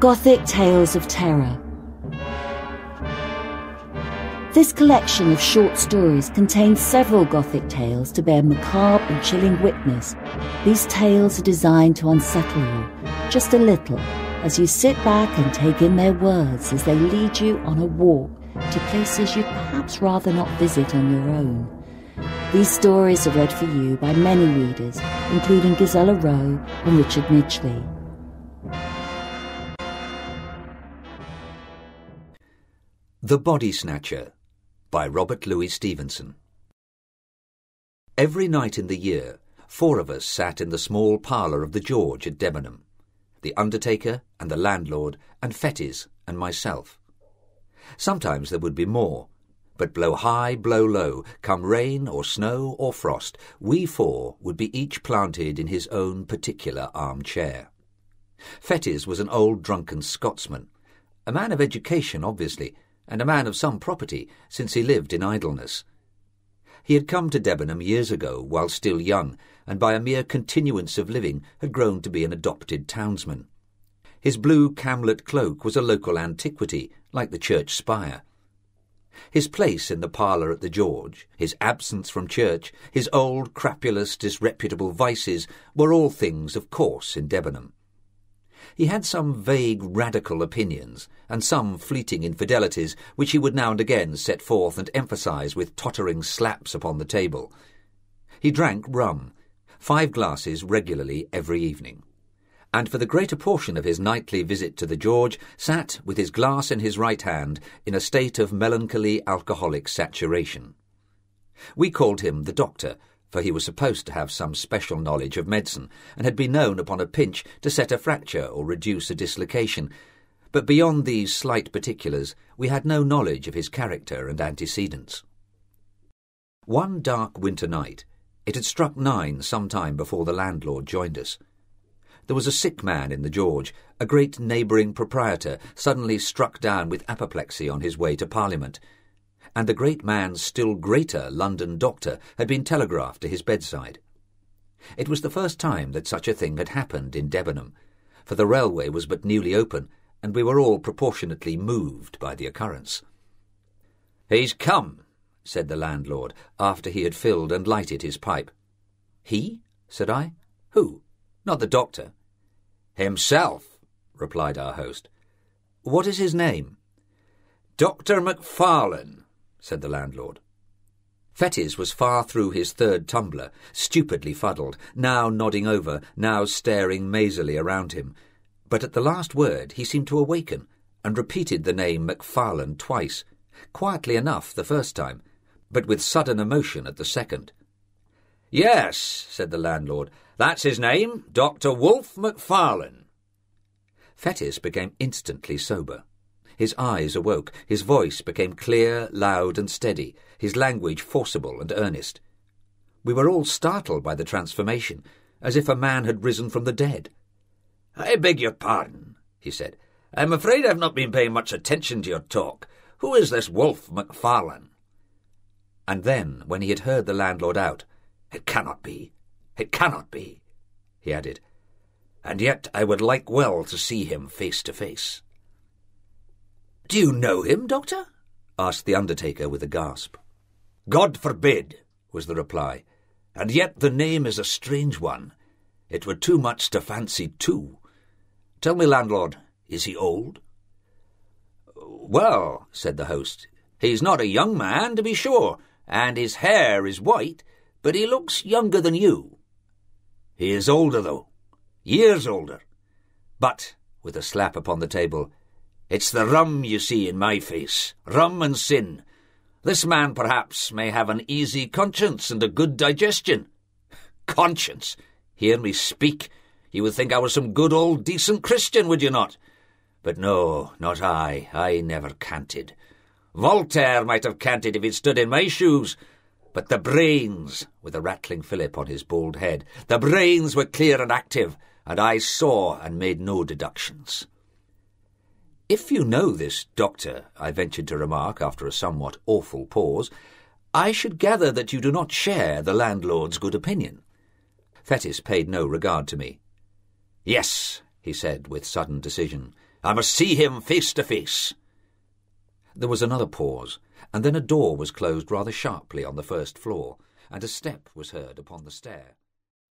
Gothic Tales of Terror. This collection of short stories contains several Gothic tales to bear macabre and chilling witness. These tales are designed to unsettle you, just a little, as you sit back and take in their words as they lead you on a walk to places you'd perhaps rather not visit on your own. These stories are read for you by many readers, including Ghizela Rowe and Richard Mitchley. The Body Snatcher by Robert Louis Stevenson. Every night in the year, 4 of us sat in the small parlour of the George at Debenham, the undertaker and the landlord and Fettes and myself. Sometimes there would be more, but blow high, blow low, come rain or snow or frost, we 4 would be each planted in his own particular armchair. Fettes was an old drunken Scotsman, a man of education obviously, and a man of some property, since he lived in idleness. He had come to Debenham years ago while still young, and by a mere continuance of living had grown to be an adopted townsman. His blue camlet cloak was a local antiquity, like the church spire. His place in the parlour at the George, his absence from church, his old, crapulous, disreputable vices were all things of course in Debenham. He had some vague radical opinions, and some fleeting infidelities which he would now and again set forth and emphasise with tottering slaps upon the table. He drank rum, 5 glasses regularly every evening, and for the greater portion of his nightly visit to the George sat with his glass in his right hand in a state of melancholy alcoholic saturation. We called him the Doctor, for he was supposed to have some special knowledge of medicine, and had been known upon a pinch to set a fracture or reduce a dislocation. But beyond these slight particulars, we had no knowledge of his character and antecedents. One dark winter night, it had struck 9 some time before the landlord joined us. There was a sick man in the George, a great neighbouring proprietor, suddenly struck down with apoplexy on his way to Parliament, and the great man's still greater London doctor had been telegraphed to his bedside. It was the first time that such a thing had happened in Debenham, for the railway was but newly open, and we were all proportionately moved by the occurrence. "He's come," said the landlord, after he had filled and lighted his pipe. "He?" said I. "Who? Not the doctor?" "Himself," replied our host. "What is his name?" "Dr. Macfarlane," said the landlord. Fettes was far through his 3rd tumbler, stupidly fuddled, now nodding over, now staring mazily around him. But at the last word he seemed to awaken, and repeated the name Macfarlane twice, quietly enough the first time, but with sudden emotion at the second. "Yes," said the landlord, "that's his name, Dr. Wolfe Macfarlane." Fettes became instantly sober. His eyes awoke, his voice became clear, loud and steady, his language forcible and earnest. We were all startled by the transformation, as if a man had risen from the dead. "I beg your pardon," he said. "I'm afraid I've not been paying much attention to your talk. Who is this Wolfe Macfarlane?" And then, when he had heard the landlord out, "It cannot be, he added. "And yet I would like well to see him face to face." "Do you know him, Doctor?" asked the undertaker with a gasp. "God forbid," was the reply, "and yet the name is a strange one. It were too much to fancy too. Tell me, landlord, is he old?" "Well," said the host, "he's not a young man, to be sure, and his hair is white, but he looks younger than you." "He is older, though, years older. But," with a slap upon the table, "it's the rum you see in my face, rum and sin. This man, perhaps, may have an easy conscience and a good digestion." "Conscience! Hear me speak. You would think I was some good old decent Christian, would you not? But no, not I. I never canted. Voltaire might have canted if he'd stood in my shoes. But the brains," with a rattling fillip on his bald head, "the brains were clear and active, and I saw and made no deductions." "If you know this doctor," I ventured to remark after a somewhat awful pause, "I should gather that you do not share the landlord's good opinion." Fettes paid no regard to me. "Yes," he said with sudden decision, "I must see him face to face." There was another pause, and then a door was closed rather sharply on the first floor, and a step was heard upon the stair.